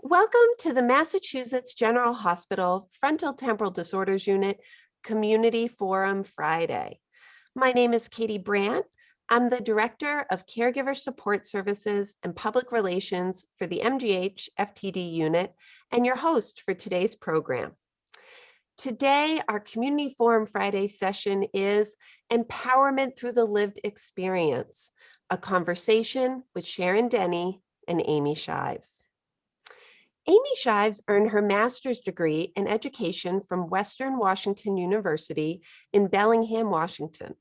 Welcome to the Massachusetts General Hospital Frontal Temporal Disorders Unit Community Forum Friday. My name is Katie Brandt. I'm the Director of Caregiver Support Services and Public Relations for the MGH FTD unit and your host for today's program. Today, our Community Forum Friday session is Empowerment Through the Lived Experience, a conversation with Sharon, Denny, and Amy Shives. Amy Shives earned her master's degree in education from Western Washington University in Bellingham, Washington.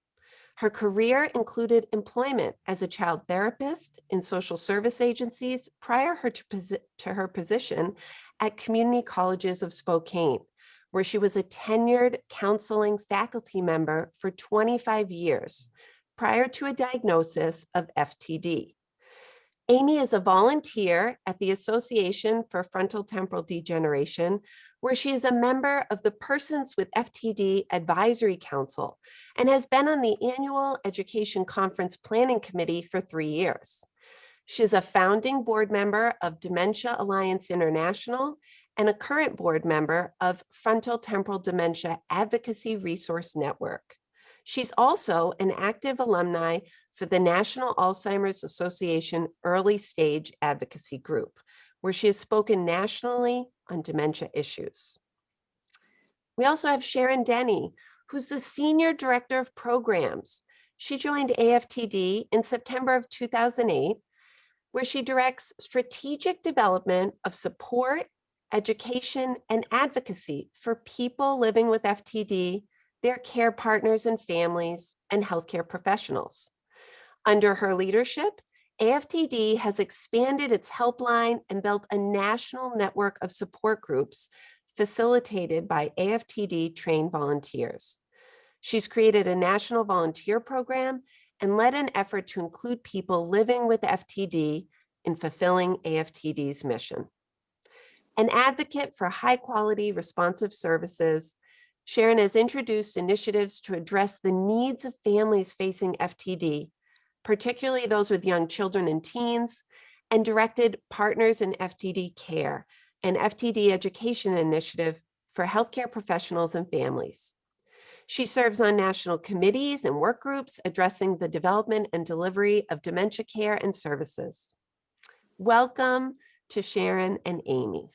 Her career included employment as a child therapist in social service agencies prior to her position at Community Colleges of Spokane, where she was a tenured counseling faculty member for 25 years prior to a diagnosis of FTD. Amy is a volunteer at the Association for Frontotemporal Degeneration, where she is a member of the Persons with FTD Advisory Council and has been on the annual Education Conference Planning Committee for 3 years. She is a founding board member of Dementia Alliance International and a current board member of Frontotemporal Dementia Advocacy Resource Network. She's also an active alumni for the National Alzheimer's Association Early Stage Advocacy Group, where she has spoken nationally on dementia issues. We also have Sharon, Denny, who's the Senior Director of Programs. She joined AFTD in September of 2008, where she directs strategic development of support, education, and advocacy for people living with FTD, their care partners and families, and healthcare professionals. Under her leadership, AFTD has expanded its helpline and built a national network of support groups facilitated by AFTD trained volunteers. She's created a national volunteer program and led an effort to include people living with FTD in fulfilling AFTD's mission. An advocate for high-quality responsive services, Sharon has introduced initiatives to address the needs of families facing FTD, particularly those with young children and teens, and directed Partners in FTD Care, an FTD education initiative for healthcare professionals and families. She serves on national committees and work groups addressing the development and delivery of dementia care and services. Welcome to Sharon and Amy.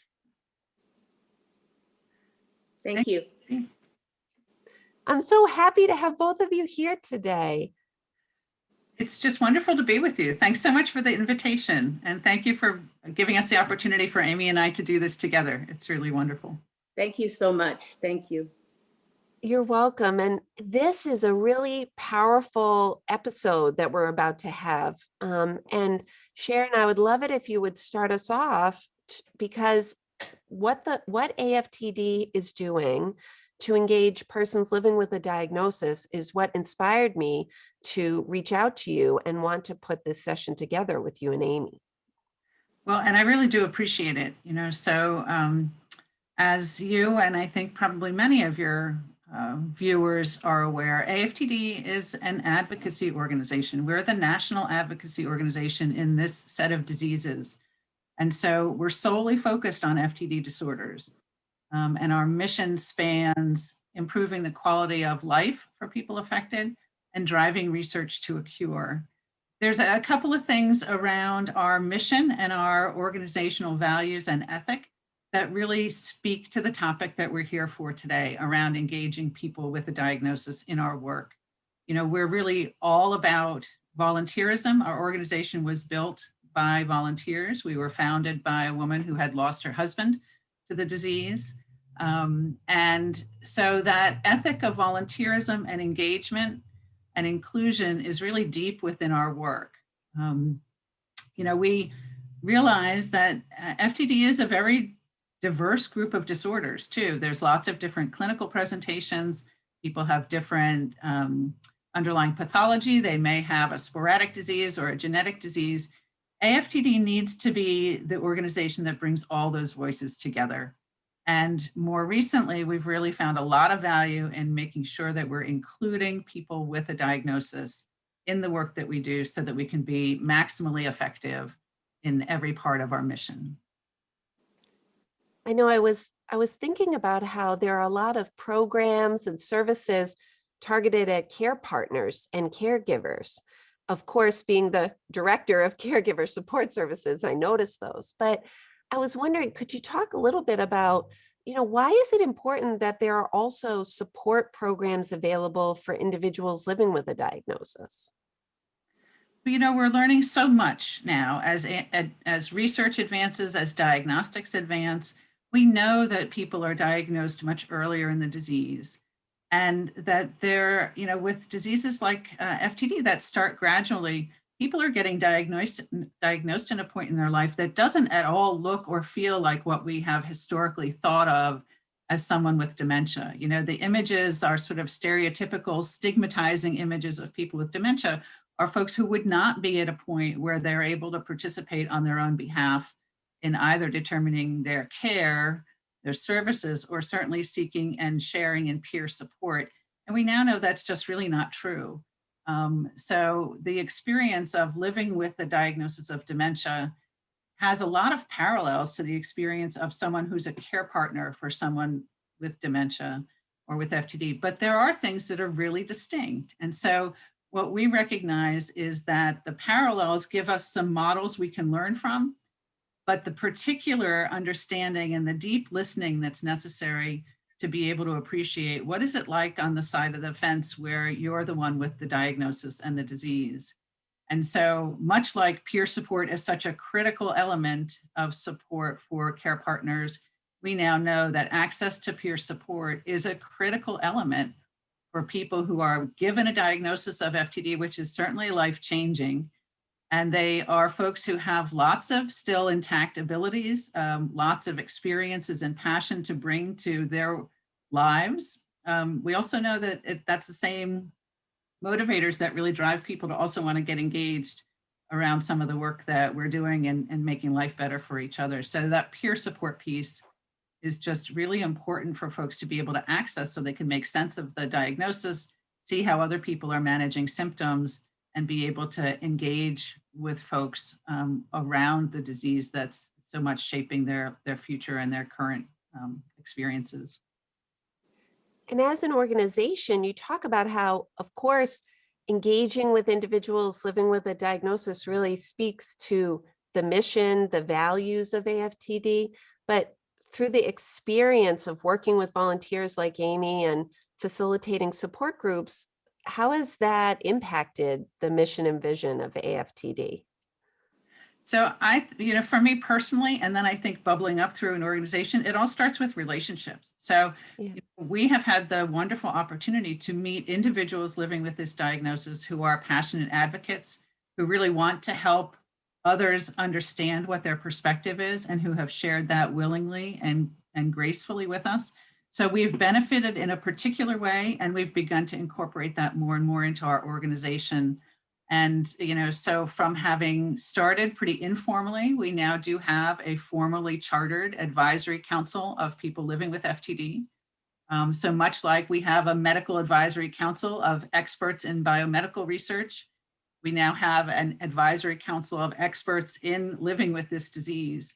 Thank you. I'm so happy to have both of you here today. It's just wonderful to be with you. Thanks so much for the invitation. And thank you for giving us the opportunity for Amy and I to do this together. It's really wonderful. Thank you so much. Thank you. You're welcome. And this is a really powerful episode that we're about to have. And Sharon, I would love it if you would start us off, because what AFTD is doing to engage persons living with a diagnosis is what inspired me to reach out to you and want to put this session together with you and Amy. Well, and I really do appreciate it. As you and I think probably many of your viewers are aware, AFTD is an advocacy organization. We're the national advocacy organization in this set of diseases. And so we're solely focused on FTD disorders. And our mission spans improving the quality of life for people affected and driving research to a cure. There's a couple of things around our mission and our organizational values and ethic that really speak to the topic that we're here for today around engaging people with a diagnosis in our work. We're really all about volunteerism. Our organization was built by volunteers. We were founded by a woman who had lost her husband to the disease. And so that ethic of volunteerism and engagement and inclusion is really deep within our work. We realize that FTD is a very diverse group of disorders too. There's lots of different clinical presentations. People have different underlying pathology. They may have a sporadic disease or a genetic disease. AFTD needs to be the organization that brings all those voices together. And more recently, we've really found a lot of value in making sure that we're including people with a diagnosis in the work that we do so that we can be maximally effective in every part of our mission. I know I was thinking about how there are a lot of programs and services targeted at care partners and caregivers. Of course, being the director of caregiver support services, I noticed those. But I was wondering, could you talk a little bit about, why is it important that there are also support programs available for individuals living with a diagnosis? We're learning so much now as research advances, as diagnostics advance. We know that people are diagnosed much earlier in the disease, and that with diseases like FTD that start gradually, people are getting diagnosed in a point in their life that doesn't at all look or feel like what we have historically thought of as someone with dementia. The images are sort of stereotypical, stigmatizing images of people with dementia are folks who would not be at a point where they're able to participate on their own behalf in either determining their care, their services, or certainly seeking and sharing in peer support. And we now know that's just really not true. So the experience of living with the diagnosis of dementia has a lot of parallels to the experience of someone who's a care partner for someone with dementia or with FTD, but there are things that are really distinct. And so what we recognize is that the parallels give us some models we can learn from, but the particular understanding and the deep listening that's necessary to be able to appreciate what is it like on the side of the fence where you're the one with the diagnosis and the disease. And so much like peer support is such a critical element of support for care partners, we now know that access to peer support is a critical element for people who are given a diagnosis of FTD, which is certainly life-changing. And they are folks who have lots of still intact abilities, lots of experiences and passion to bring to their lives. We also know that that's the same motivators that really drive people to also want to get engaged around some of the work that we're doing and making life better for each other. So that peer support piece is just really important for folks to be able to access so they can make sense of the diagnosis, see how other people are managing symptoms, and be able to engage with folks around the disease that's so much shaping their future and their current experiences. And as an organization, you talk about how, of course, engaging with individuals living with a diagnosis really speaks to the mission, the values of AFTD, but through the experience of working with volunteers like Amy and facilitating support groups, how has that impacted the mission and vision of AFTD? So for me personally, and then I think bubbling up through an organization, it all starts with relationships. So Yeah. we have had the wonderful opportunity to meet individuals living with this diagnosis who are passionate advocates, who really want to help others understand what their perspective is and who have shared that willingly and gracefully with us. So we've benefited in a particular way, and we've begun to incorporate that more and more into our organization. And, so from having started pretty informally, we now do have a formally chartered advisory council of people living with FTD. So much like we have a medical advisory council of experts in biomedical research, we now have an advisory council of experts in living with this disease.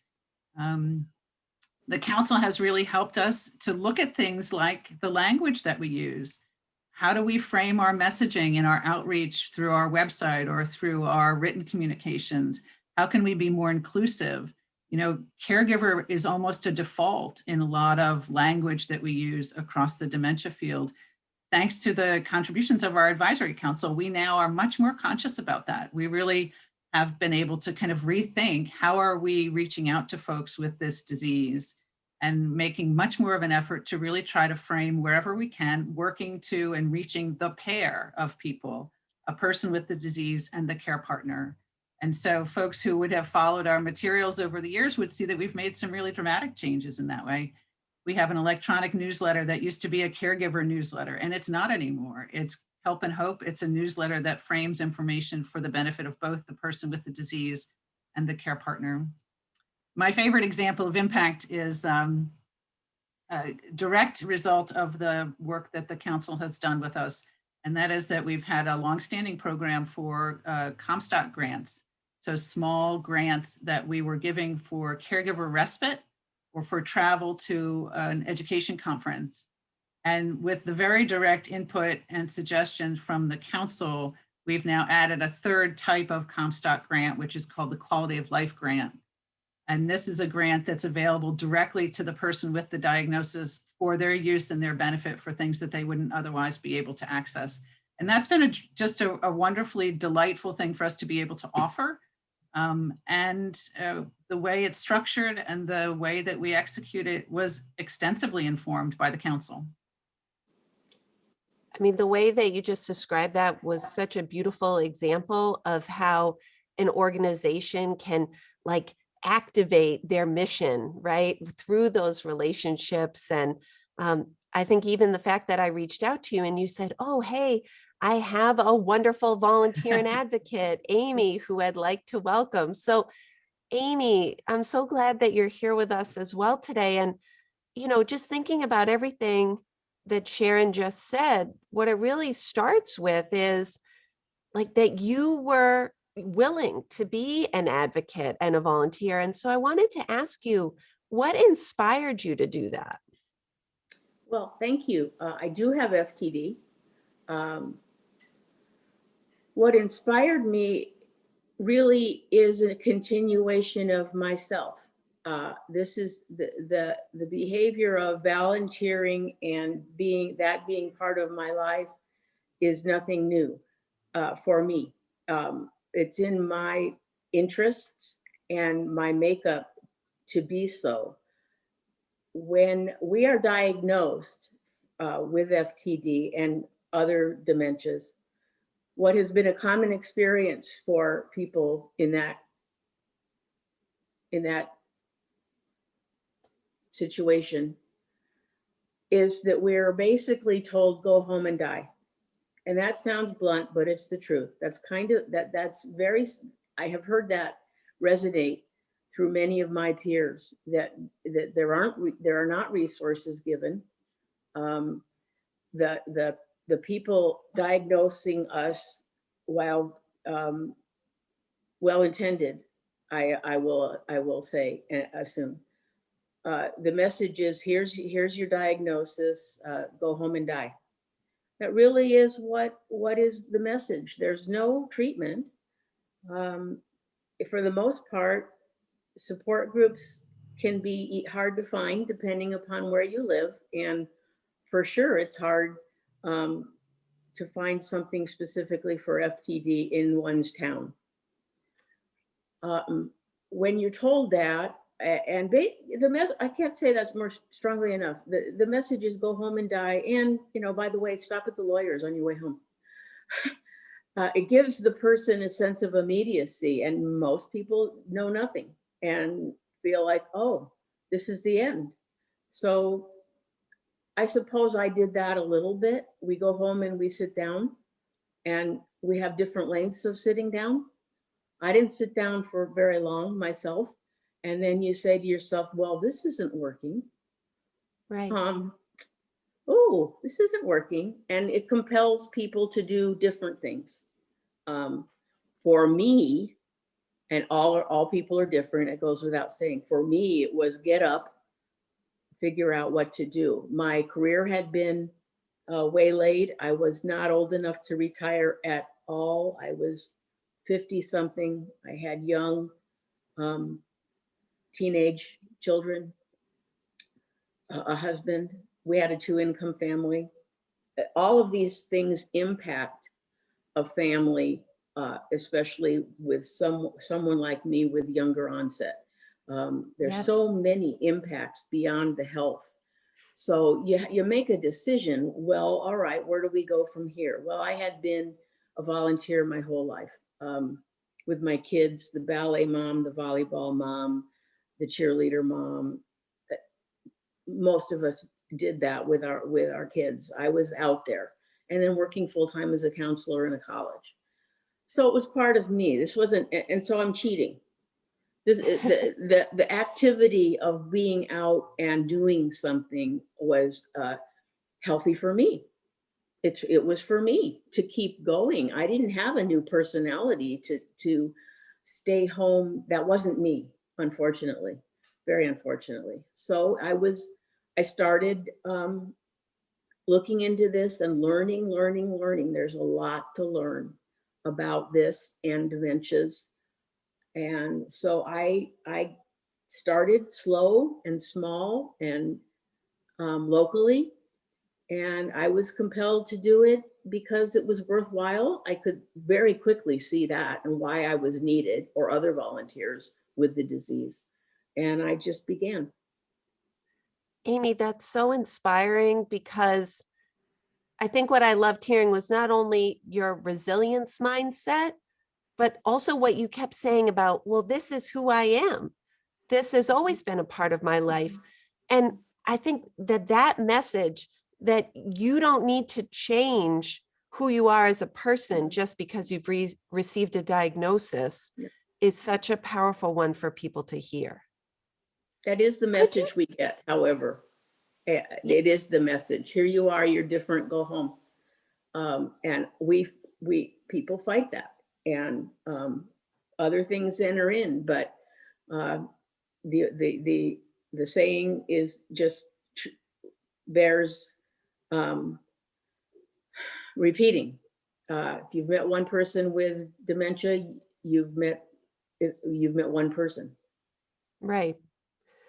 The council has really helped us to look at things like the language that we use. How do we frame our messaging in our outreach through our website or through our written communications? How can we be more inclusive? Caregiver is almost a default in a lot of language that we use across the dementia field. Thanks to the contributions of our advisory council, we now are much more conscious about that. We really have been able to kind of rethink how are we reaching out to folks with this disease and making much more of an effort to really try to frame wherever we can, working to and reaching the pair of people, a person with the disease and the care partner. And so folks who would have followed our materials over the years would see that we've made some really dramatic changes in that way. We have an electronic newsletter that used to be a caregiver newsletter, and it's not anymore. It's Help and Hope. It's a newsletter that frames information for the benefit of both the person with the disease and the care partner. My favorite example of impact is a direct result of the work that the council has done with us. And that is that we've had a longstanding program for Comstock grants. So small grants that we were giving for caregiver respite or for travel to an education conference. And with the very direct input and suggestions from the council, we've now added a third type of Comstock grant, which is called the Quality of Life Grant. And this is a grant that's available directly to the person with the diagnosis for their use and their benefit for things that they wouldn't otherwise be able to access. And that's been just a wonderfully delightful thing for us to be able to offer. The way it's structured and the way that we execute it was extensively informed by the council. I mean, the way that you just described that was such a beautiful example of how an organization can like activate their mission, right, through those relationships. And I think even the fact that I reached out to you and you said, oh, hey, I have a wonderful volunteer and advocate, Amy, who I'd like to welcome. So Amy, I'm so glad that you're here with us as well today. And, you know, just thinking about everything that Sharon just said, what it really starts with is like that you were willing to be an advocate and a volunteer. And so I wanted to ask you, what inspired you to do that? Well, thank you. I do have FTD. What inspired me really is a continuation of myself. This is the behavior of volunteering and being part of my life is nothing new for me. It's in my interests and my makeup to be so. When we are diagnosed with FTD and other dementias, what has been a common experience for people in that situation is that we're basically told, go home and die. And that sounds blunt, but it's the truth. That's kind of, that's very, I have heard that resonate through many of my peers, that there are not resources given. The people diagnosing us, while well-intended, I will say, assume, the message is, here's your diagnosis, go home and die. That really is what is the message. There's no treatment. For the most part, support groups can be hard to find depending upon where you live, and for sure it's hard to find something specifically for FTD in one's town. When you're told that, and I can't say that's more strongly enough. The message is go home and die. And, you know, by the way, stop at the lawyers on your way home. It gives the person a sense of immediacy, and most people know nothing and feel like, oh, this is the end. So I suppose I did that a little bit. We go home and we sit down, and we have different lengths of sitting down. I didn't sit down for very long myself. And then you say to yourself, well, this isn't working. Right. Oh, this isn't working. And it compels people to do different things. For me, and all people are different, it goes without saying. For me, it was get up, figure out what to do. My career had been waylaid. I was not old enough to retire at all. I was 50 something. I had young teenage children, a husband. We had a 2-income family. All of these things impact a family, especially with someone like me with younger onset. There's so many impacts beyond the health. So you make a decision, well, all right, where do we go from here? Well, I had been a volunteer my whole life with my kids, the ballet mom, the volleyball mom, the cheerleader mom. Most of us did that with our kids. I was out there, and then working full-time as a counselor in a college. So it was part of me. This wasn't, and so I'm cheating. The activity of being out and doing something was healthy for me. It was for me to keep going. I didn't have a new personality to stay home. That wasn't me, unfortunately. very unfortunately. So I started looking into this and learning. There's a lot to learn about this and dementias. And so I started slow and small and locally, and I was compelled to do it because it was worthwhile. I could very quickly see that and why I was needed, or other volunteers with the disease. And I just began. Amy, that's so inspiring, because I think what I loved hearing was not only your resilience mindset, but also what you kept saying about, well, this is who I am. This has always been a part of my life. And I think that that message, that you don't need to change who you are as a person just because you've received a diagnosis, Yep. is such a powerful one for people to hear. That is the message we get, however. It is the message. Here you are, you're different, go home. And people fight that, and other things enter in, but the saying is just bears repeating. If you've met one person with dementia, you've met one person. Right.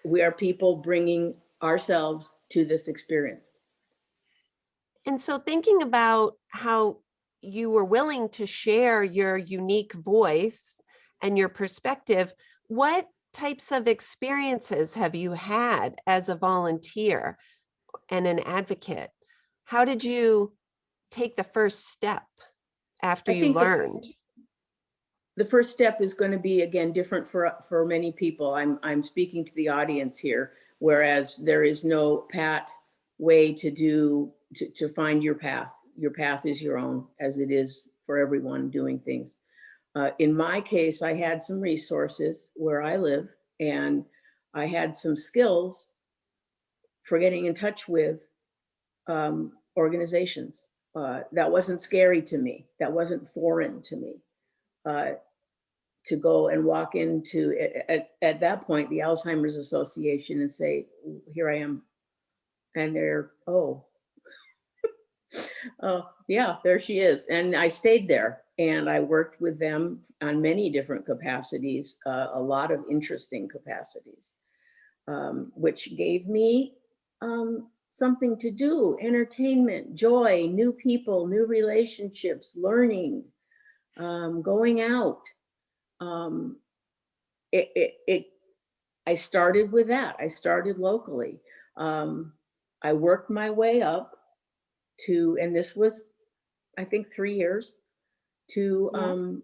We are people bringing ourselves to this experience. And so thinking about how you were willing to share your unique voice and your perspective, what types of experiences have you had as a volunteer and an advocate? How did you take the first step after I you think learned? the first step is going to be, again, different for many people. I'm speaking to the audience here, whereas there is no pat way to find your path. Your path is your own, as it is for everyone doing things. In my case, I had some resources where I live, and I had some skills for getting in touch with organizations. That wasn't scary to me. That wasn't foreign to me. To go and walk into, at that point, the Alzheimer's Association, and say, here I am. And they're, oh, yeah, there she is. And I stayed there, and I worked with them on many different capacities, a lot of interesting capacities, which gave me something to do: entertainment, joy, new people, new relationships, learning, going out. I started with that. I started locally. I worked my way up to, and this was, I think, 3 years, to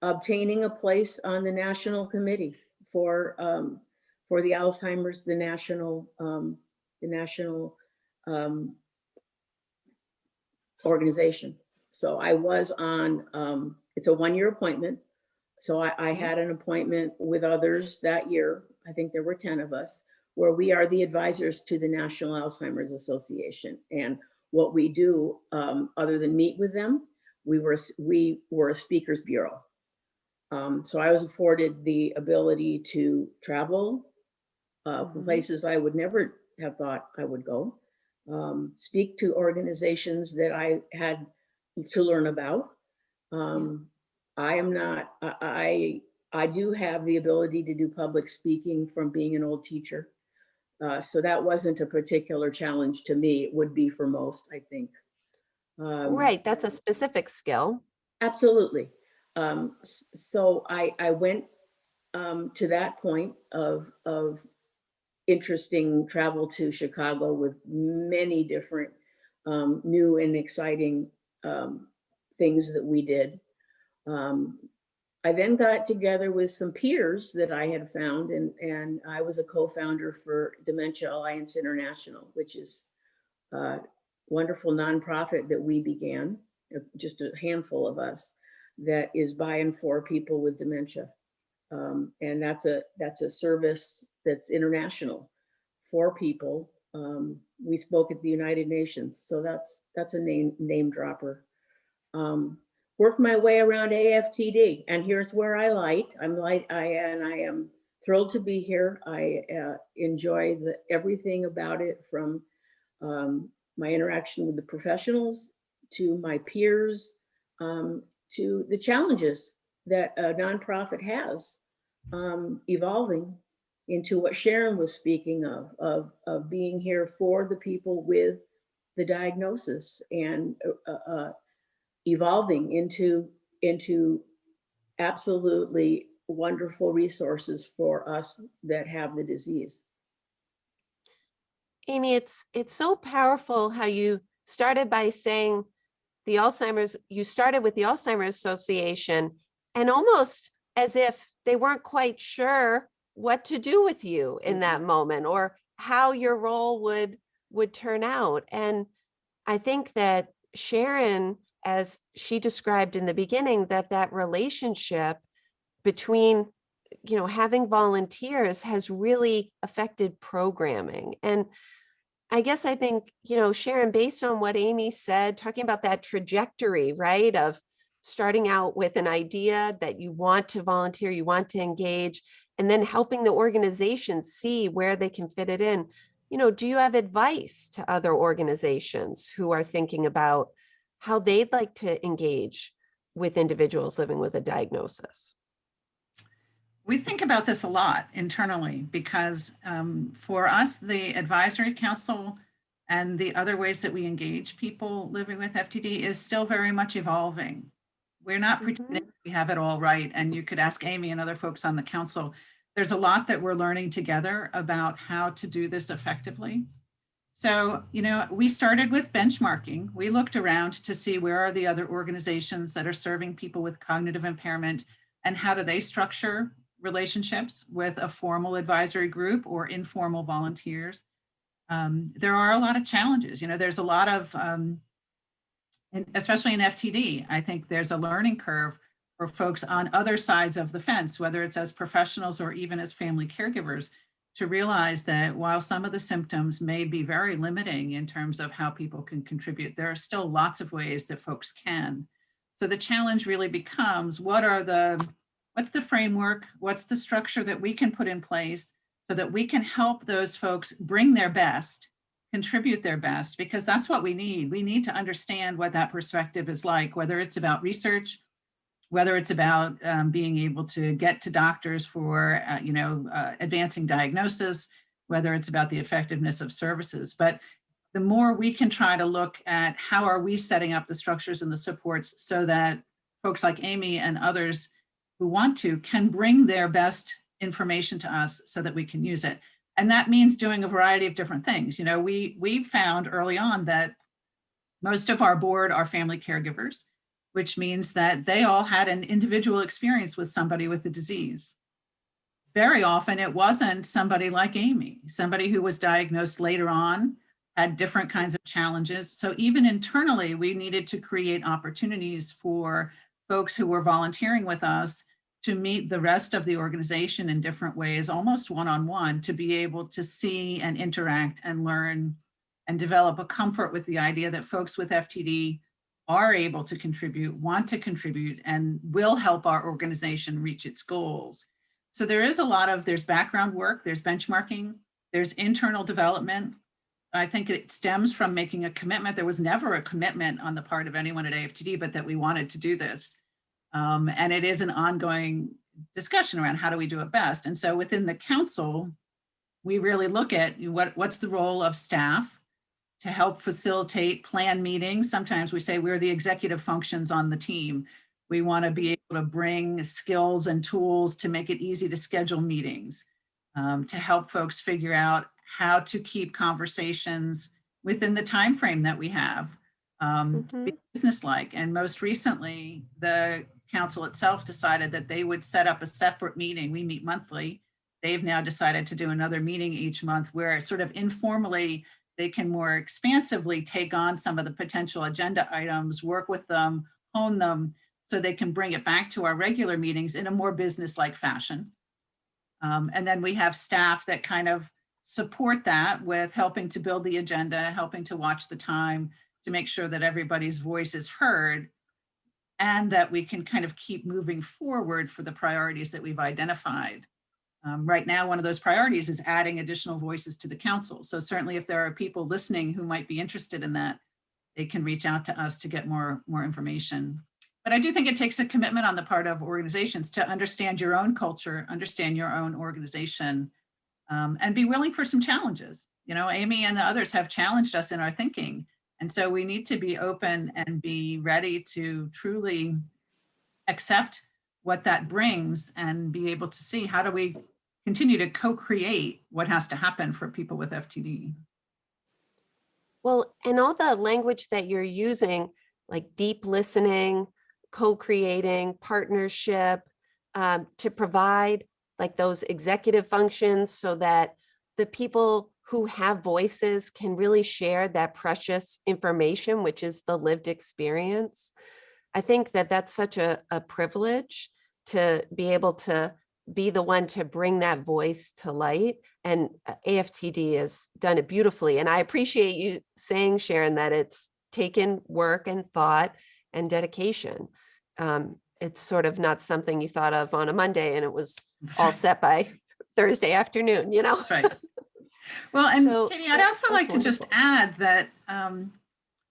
obtaining a place on the national committee for the Alzheimer's, the national organization. So I was on, it's a 1-year appointment. So I had an appointment with others that year. I think there were 10 of us, where we are the advisors to the National Alzheimer's Association. And what we do, other than meet with them, we were a speakers bureau. So I was afforded the ability to travel places I would never have thought I would go, speak to organizations that I had to learn about. I do have the ability to do public speaking from being an old teacher. So that wasn't a particular challenge to me. It would be for most, I think. Right. That's a specific skill. Absolutely. So I went to that point of interesting travel to Chicago with many different new and exciting things that we did. I then got together with some peers that I had found, and I was a co-founder for Dementia Alliance International, which is a wonderful nonprofit that we began, just a handful of us, that is by and for people with dementia. And that's a service that's international for people. We spoke at the United Nations, so that's a name dropper. Worked my way around AFTD, and here's where I am thrilled to be here. I enjoy everything about it, from my interaction with the professionals to my peers, to the challenges that a nonprofit has, evolving into what Sharon was speaking of being here for the people with the diagnosis, and evolving into absolutely wonderful resources for us that have the disease. Amy, it's so powerful how you started by saying you started with the Alzheimer's Association, and almost as if they weren't quite sure what to do with you in that moment, or how your role would turn out. And I think that Sharon, as she described in the beginning, that relationship between, having volunteers has really affected programming. And I think, Sharon, based on what Amy said, talking about that trajectory, right, of starting out with an idea that you want to volunteer, you want to engage, and then helping the organization see where they can fit it in. Do you have advice to other organizations who are thinking about how they'd like to engage with individuals living with a diagnosis? We think about this a lot internally because for us, the advisory council and the other ways that we engage people living with FTD is still very much evolving. We're not pretending we have it all right. And you could ask Amy and other folks on the council. There's a lot that we're learning together about how to do this effectively. So, we started with benchmarking. We looked around to see where are the other organizations that are serving people with cognitive impairment, and how do they structure relationships with a formal advisory group or informal volunteers. There are a lot of challenges. There's a lot of, especially in FTD, I think there's a learning curve for folks on other sides of the fence, whether it's as professionals or even as family caregivers, to realize that while some of the symptoms may be very limiting in terms of how people can contribute, there are still lots of ways that folks can. So the challenge really becomes, what's the framework? What's the structure that we can put in place so that we can help those folks bring their best, contribute their best, because that's what we need. We need to understand what that perspective is like, whether it's about research, whether it's about being able to get to doctors for, advancing diagnosis, whether it's about the effectiveness of services. But the more we can try to look at how are we setting up the structures and the supports so that folks like Amy and others who want to can bring their best information to us so that we can use it. And that means doing a variety of different things. We found early on that most of our board are family caregivers, which means that they all had an individual experience with somebody with the disease. Very often it wasn't somebody like Amy, somebody who was diagnosed later on, had different kinds of challenges. So even internally, we needed to create opportunities for folks who were volunteering with us to meet the rest of the organization in different ways, almost one-on-one, to be able to see and interact and learn and develop a comfort with the idea that folks with FTD are able to contribute, want to contribute, and will help our organization reach its goals. So there's background work, there's benchmarking, there's internal development. I think it stems from making a commitment. There was never a commitment on the part of anyone at AFTD, but that we wanted to do this. And it is an ongoing discussion around how do we do it best. And so within the council, we really look at what's the role of staff to help facilitate plan meetings. Sometimes we say we're the executive functions on the team. We want to be able to bring skills and tools to make it easy to schedule meetings, to help folks figure out how to keep conversations within the time frame that we have, to be businesslike. And most recently, the council itself decided that they would set up a separate meeting. We meet monthly. They've now decided to do another meeting each month where sort of informally they can more expansively take on some of the potential agenda items, work with them, hone them, so they can bring it back to our regular meetings in a more business-like fashion. And then we have staff that kind of support that with helping to build the agenda, helping to watch the time, to make sure that everybody's voice is heard, and that we can kind of keep moving forward for the priorities that we've identified. Right now, one of those priorities is adding additional voices to the council. So certainly if there are people listening who might be interested in that, they can reach out to us to get more information. But I do think it takes a commitment on the part of organizations to understand your own culture, understand your own organization, and be willing for some challenges. You know, Amy and the others have challenged us in our thinking. And so we need to be open and be ready to truly accept what that brings and be able to see how do we continue to co-create what has to happen for people with FTD. Well, and all the language that you're using, like deep listening, co-creating, partnership, to provide like those executive functions so that the people who have voices can really share that precious information, which is the lived experience. I think that that's such a privilege to be able to be the one to bring that voice to light. And AFTD has done it beautifully. And I appreciate you saying, Sharon, that it's taken work and thought and dedication. It's sort of not something you thought of on a Monday and it was all set by Thursday afternoon, you know? That's right. Well, and So Katie, I'd also like to just add that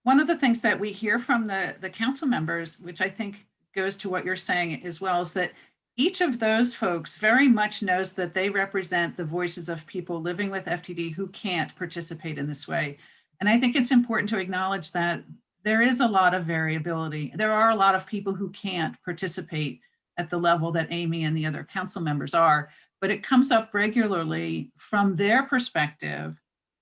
one of the things that we hear from the council members, which I think goes to what you're saying as well, is that each of those folks very much knows that they represent the voices of people living with FTD who can't participate in this way. And I think it's important to acknowledge that there is a lot of variability. There are a lot of people who can't participate at the level that Amy and the other council members are, but it comes up regularly from their perspective,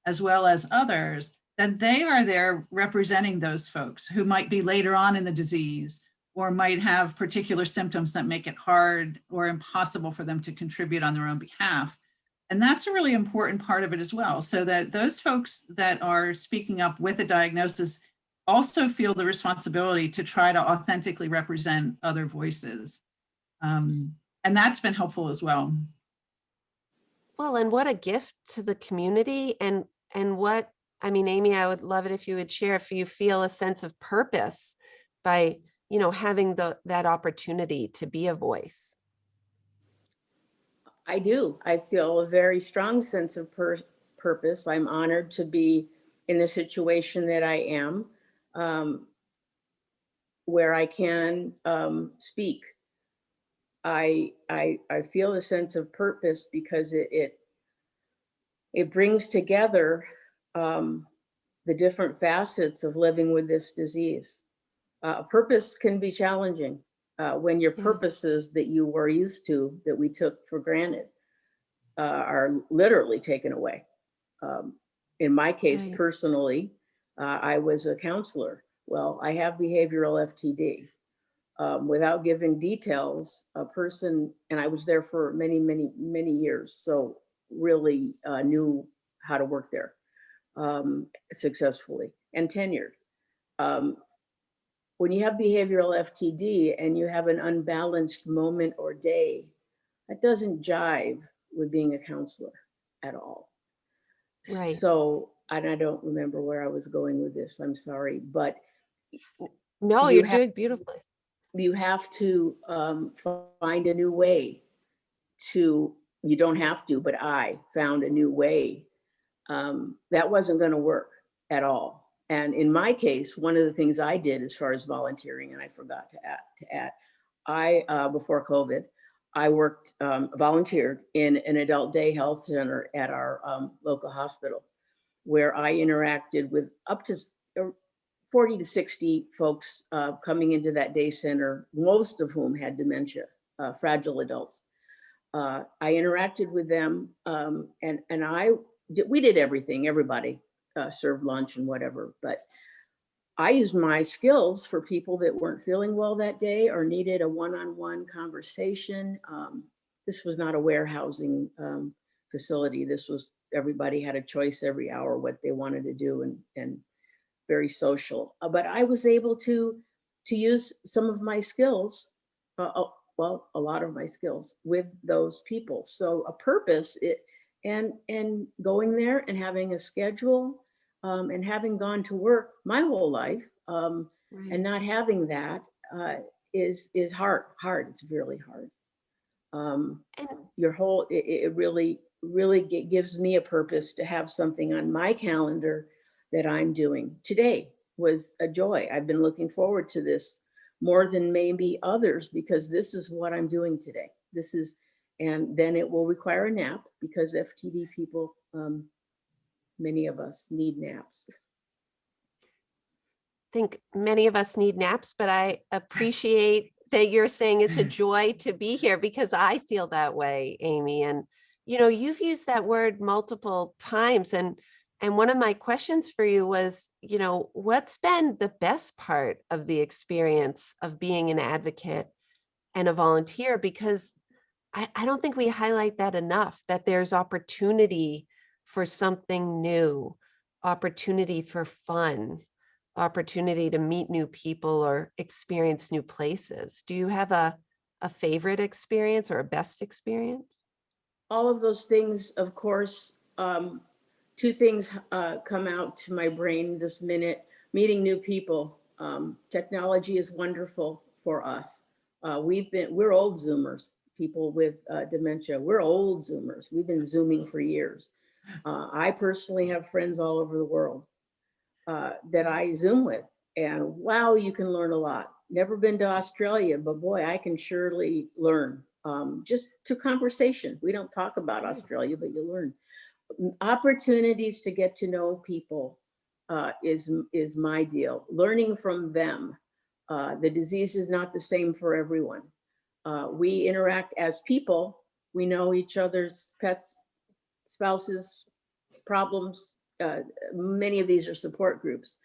as well as others, that they are there representing those folks who might be later on in the disease or might have particular symptoms that make it hard or impossible for them to contribute on their own behalf. And that's a really important part of it as well, so that those folks that are speaking up with a diagnosis also feel the responsibility to try to authentically represent other voices. And that's been helpful as well. Well, and what a gift to the community and what, I mean, Amy, I would love it if you would share if you feel a sense of purpose by, you know, having that opportunity to be a voice. I do. I feel a very strong sense of purpose. I'm honored to be in the situation that I am, where I can speak. I feel a sense of purpose because it brings together the different facets of living with this disease. Purpose can be challenging when your purposes that you were used to, that we took for granted, are literally taken away. In my case, personally, I was a counselor. Well, I have behavioral FTD. Without giving details, a person, and I was there for many, many, many years, so really knew how to work there successfully and tenured. When you have behavioral FTD and you have an unbalanced moment or day, that doesn't jive with being a counselor at all. Right. So, and I don't remember where I was going with this, I'm sorry, but no, you're doing beautifully. You have to find a new way to, you don't have to, but I found a new way. That wasn't going to work at all. And in my case, one of the things I did as far as volunteering, and I forgot to add, before COVID, I volunteered in an adult day health center at our local hospital, where I interacted with up to 40 to 60 folks coming into that day center, most of whom had dementia, fragile adults. I interacted with them, and we did everything, everybody served lunch and whatever, but I used my skills for people that weren't feeling well that day or needed a one-on-one conversation. This was not a warehousing facility. This was, everybody had a choice every hour what they wanted to do, and very social. But I was able to use some of my skills, well, a lot of my skills with those people. So a purpose, and going there and having a schedule, and having gone to work my whole life, and not having that is hard. It's really hard. And Your whole, it really gives me a purpose to have something on my calendar that I'm doing. Today was a joy. I've been looking forward to this more than maybe others, because this is what I'm doing today. And then it will require a nap, because FTD people, many of us need naps. think many of us need naps, but I appreciate that you're saying it's a joy to be here, because I feel that way, Amy. And you've used that word multiple times, and one of my questions for you was, what's been the best part of the experience of being an advocate and a volunteer? Because I don't think we highlight that enough, that there's opportunity for something new, opportunity for fun, opportunity to meet new people or experience new places. Do you have a favorite experience or a best experience? All of those things, of course. Two things come out to my brain this minute. Meeting new people. Technology is wonderful for us. We're old Zoomers, people with dementia. We're old Zoomers. We've been Zooming for years. I personally have friends all over the world that I Zoom with. And wow, you can learn a lot. Never been to Australia, but boy, I can surely learn just through conversation. We don't talk about Australia, but you learn. Opportunities to get to know people is my deal. Learning from them. The disease is not the same for everyone. We interact as people. We know each other's pets, spouses, problems. Many of these are support groups,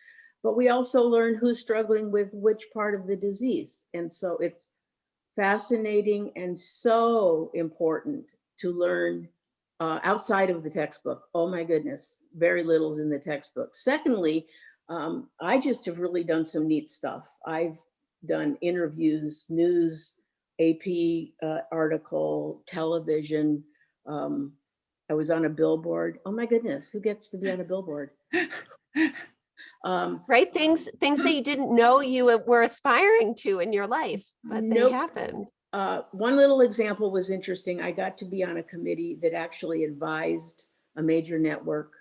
but we also learn who's struggling with which part of the disease. And so it's fascinating and so important to learn outside of the textbook. Oh my goodness, very little's in the textbook. Secondly, I just have really done some neat stuff. I've done interviews, news, AP article, television. I was on a billboard. Oh my goodness, who gets to be on a billboard? Right? Things that you didn't know you were aspiring to in your life, but Nope. they happened. One little example was interesting. I got to be on a committee that actually advised a major network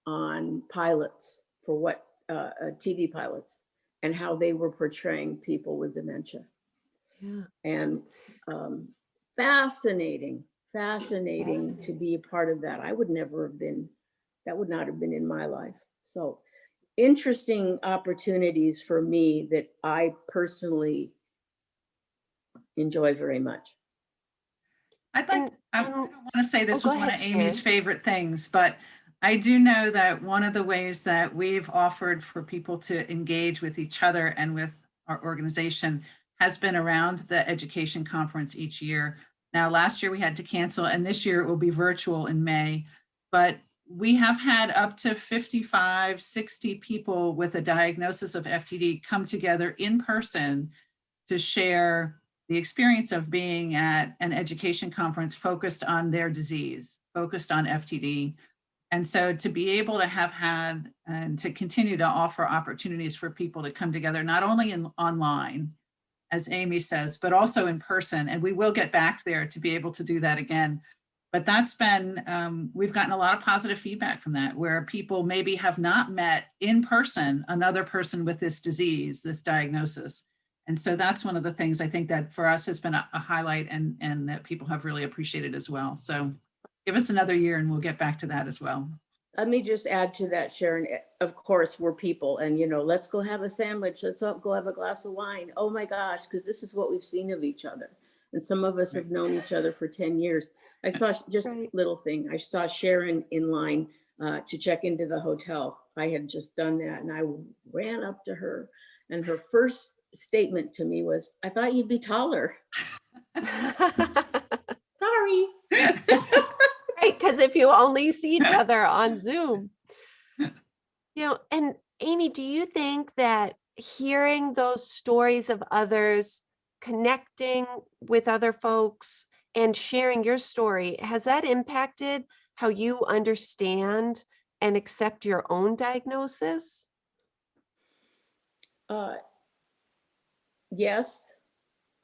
on pilots for what TV pilots and how they were portraying people with dementia. Yeah. And fascinating to be a part of that. That would not have been in my life. So interesting opportunities for me that I personally enjoy very much. I don't want to say this go was one ahead, of Amy's Sharon. favorite things, but I do know that one of the ways that we've offered for people to engage with each other and with our organization has been around the education conference each year. Now, last year we had to cancel, and this year it will be virtual in May, but we have had up to 55, 60 people with a diagnosis of FTD come together in person to share the experience of being at an education conference focused on their disease, focused on FTD. And so to be able to have had and to continue to offer opportunities for people to come together, not only online, as Amy says, but also in person. And we will get back there to be able to do that again. But that's been, we've gotten a lot of positive feedback from that, where people maybe have not met in person another person with this disease, this diagnosis. And so that's one of the things I think that for us has been a highlight and that people have really appreciated as well. So give us another year and we'll get back to that as well. Let me just add to that, Sharon. Of course, we're people and, let's go have a sandwich. Let's go have a glass of wine. Oh my gosh, because this is what we've seen of each other. And some of us have known each other for 10 years. I saw just a little thing. I saw Sharon in line to check into the hotel. I had just done that and I ran up to her and her first statement to me was, I thought you'd be taller. Sorry. Right, because if you only see each other on Zoom. And Amy, do you think that hearing those stories of others, connecting with other folks and sharing your story, has that impacted how you understand and accept your own diagnosis? Yes,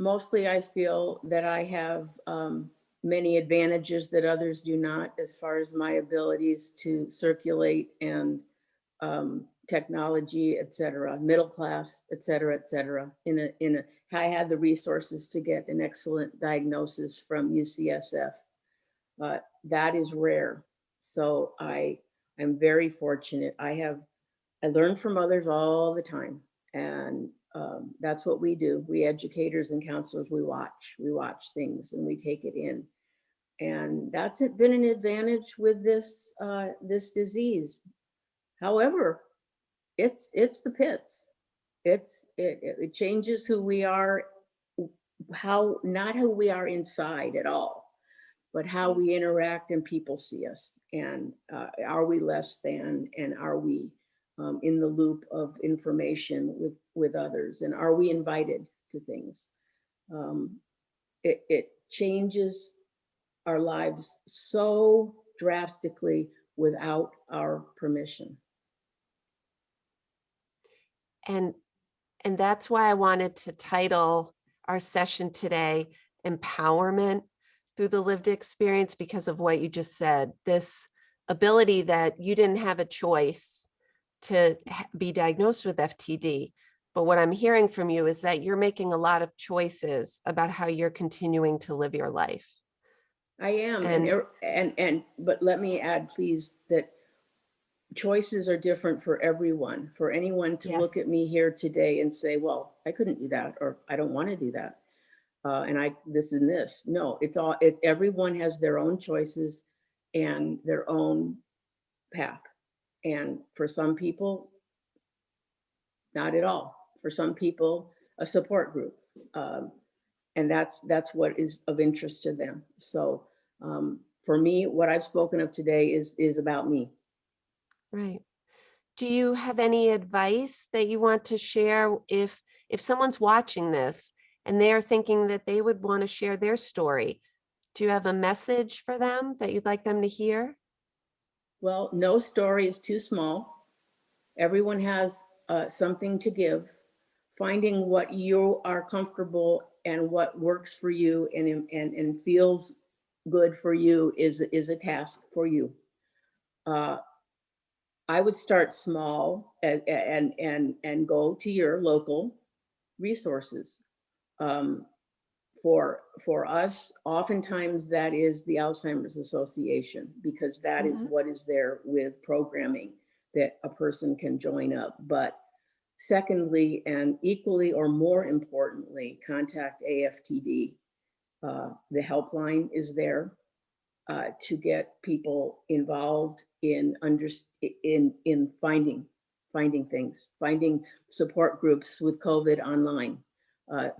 mostly I feel that I have many advantages that others do not, as far as my abilities to circulate and technology, et cetera, middle class, et cetera, et cetera. I had the resources to get an excellent diagnosis from UCSF. That is rare. So I am very fortunate. I learn from others all the time. And that's what we do. We educators and counselors, we watch things and we take it in. And that's been an advantage with this disease. However, it's the pits. It changes who we are, not who we are inside at all, but how we interact and people see us. And are we less than, and are we in the loop of information with others, and are we invited to things? It changes our lives so drastically without our permission. And that's why I wanted to title our session today, Empowerment Through the Lived Experience, because of what you just said, this ability that you didn't have a choice to be diagnosed with FTD. But what I'm hearing from you is that you're making a lot of choices about how you're continuing to live your life. I am, but let me add, please, that choices are different for everyone. For anyone to look at me here today and say, well, I couldn't do that, or I don't want to do that, and this and this. No, it's everyone has their own choices and their own path. And for some people, not at all. For some people, a support group. And that's what is of interest to them. So for me, what I've spoken of today is about me. Right. Do you have any advice that you want to share if someone's watching this and they're thinking that they would want to share their story? Do you have a message for them that you'd like them to hear? Well, no story is too small. Everyone has something to give. Finding what you are comfortable and what works for you and feels good for you is a task for you. I would start small and go to your local resources. For us, oftentimes that is the Alzheimer's Association, because that is what is there with programming that a person can join up. But secondly, and equally or more importantly, contact AFTD. The helpline is there to get people involved in finding things, finding support groups with COVID online,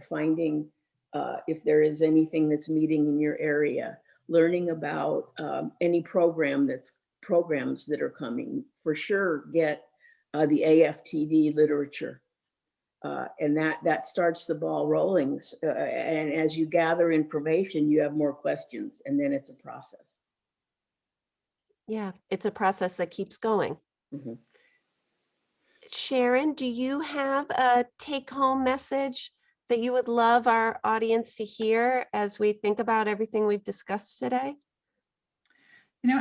finding if there is anything that's meeting in your area, learning about any programs that are coming. For sure, get the AFTD literature. And that starts the ball rolling. And as you gather information, you have more questions, and then it's a process. Yeah, it's a process that keeps going. Mm-hmm. Sharon, do you have a take-home message that you would love our audience to hear as we think about everything we've discussed today? You know,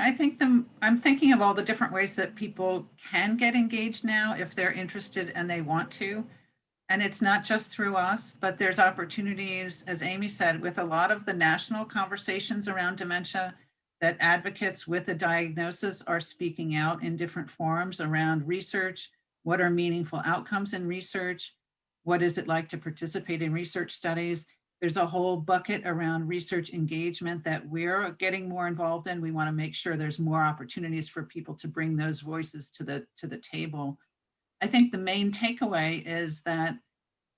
I'm thinking of all the different ways that people can get engaged now if they're interested and they want to. And it's not just through us, but there's opportunities, as Amy said, with a lot of the national conversations around dementia, that advocates with a diagnosis are speaking out in different forums around research. What are meaningful outcomes in research? What is it like to participate in research studies? There's a whole bucket around research engagement that we're getting more involved in. We want to make sure there's more opportunities for people to bring those voices to the table. I think the main takeaway is that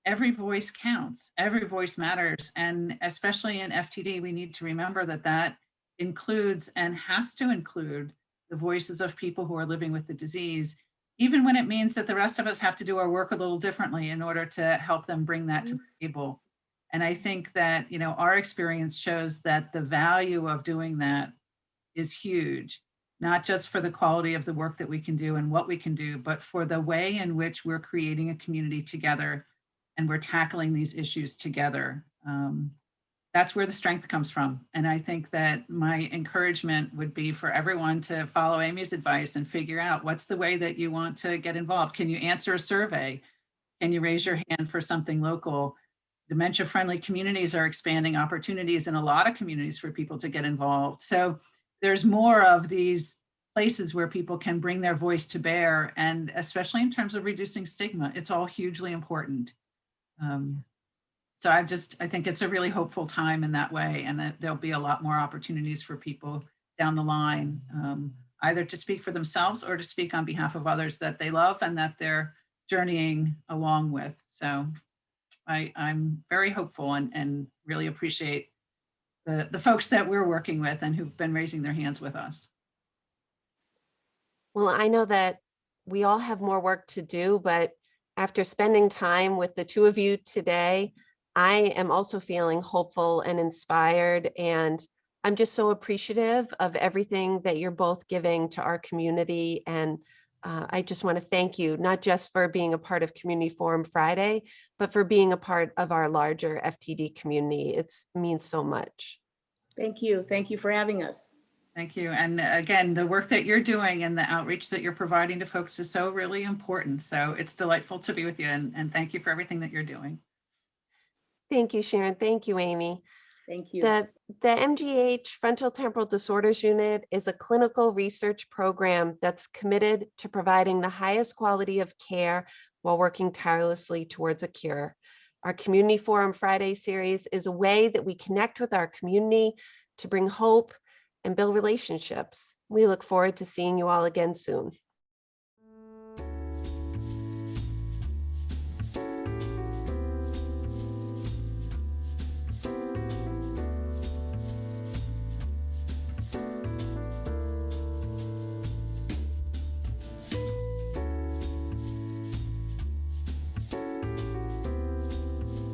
every voice counts, every voice matters. And especially in FTD, we need to remember that includes and has to include the voices of people who are living with the disease, even when it means that the rest of us have to do our work a little differently in order to help them bring that to the table. And I think that, you know, our experience shows that the value of doing that is huge, not just for the quality of the work that we can do and what we can do, but for the way in which we're creating a community together and we're tackling these issues together. That's where the strength comes from. And I think that my encouragement would be for everyone to follow Amy's advice and figure out what's the way that you want to get involved. Can you answer a survey? Can you raise your hand for something local? Dementia-friendly communities are expanding opportunities in a lot of communities for people to get involved. So there's more of these places where people can bring their voice to bear, and especially in terms of reducing stigma, it's all hugely important. So I think it's a really hopeful time in that way, and that there'll be a lot more opportunities for people down the line, either to speak for themselves or to speak on behalf of others that they love and that they're journeying along with. So I'm very hopeful and really appreciate the folks that we're working with and who've been raising their hands with us. Well, I know that we all have more work to do, but after spending time with the two of you today, I am also feeling hopeful and inspired, and I'm just so appreciative of everything that you're both giving to our community. And I just want to thank you, not just for being a part of Community Forum Friday, but for being a part of our larger FTD community. It means so much. Thank you. Thank you for having us. Thank you. And again, the work that you're doing and the outreach that you're providing to folks is so really important. So it's delightful to be with you, and thank you for everything that you're doing. Thank you, Sharon. Thank you, Amy. Thank you. The MGH Frontal Temporal Disorders Unit is a clinical research program that's committed to providing the highest quality of care while working tirelessly towards a cure. Our Community Forum Friday series is a way that we connect with our community to bring hope and build relationships. We look forward to seeing you all again soon.